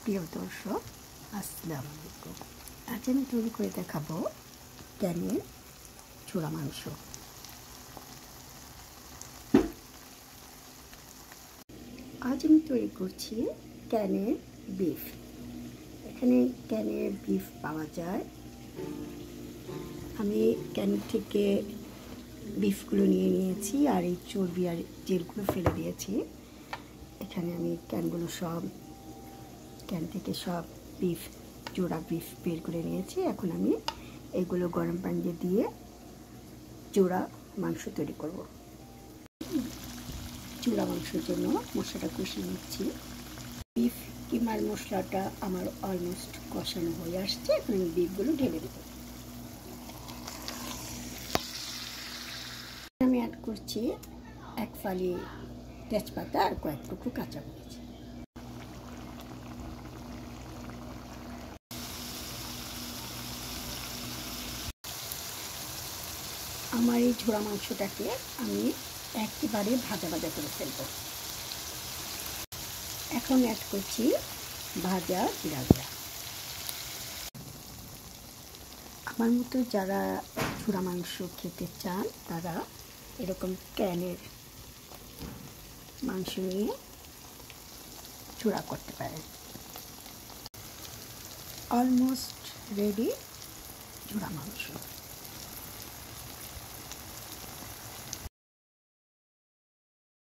প্রিয় দর্শক, আসসালামু আলাইকুম। আজ আমি তৈরি করে দেখাবো ক্যানের চূড়া মাংস। আজ আমি তৈরি করছি ক্যানের বিফ। এখানে ক্যানের বিফ পাওয়া যায়। আমি ক্যান থেকে বিফগুলো নিয়ে নিয়েছি আর এই চর্বি আর জেলগুলো ফেলে দিয়েছি। এখানে আমি ক্যান থেকে সব বিফ জোড়া বিফ বের করে নিয়েছি। এখন আমি এগুলো গরম পানি দিয়ে জোড়া মাংস তৈরি করব। চূড়া মাংসের জন্য মশলাটা কষিয়ে নিচ্ছি। বিফ কিমার মশলাটা আমার অলমোস্ট কষানো হয়ে আসছে। এখন আমি বিফগুলো ঢেলে দেব। আমি অ্যাড করছি এক ফালি তেজপাতা আর কয়েক টুকরো কাঁচামরিচ। আমার এই ঝোড়া মাংসটাকে আমি একেবারে ভাজা ভাজা করে ফেলব। এখন অ্যাড করছি ভাজা জিরা গুঁড়া। আমার মতো যারা ঝোড়া মাংস খেতে চান তারা এরকম ক্যানের মাংস নিয়ে চূড়া করতে পারেন। অলমোস্ট রেডি ঝোড়া মাংস।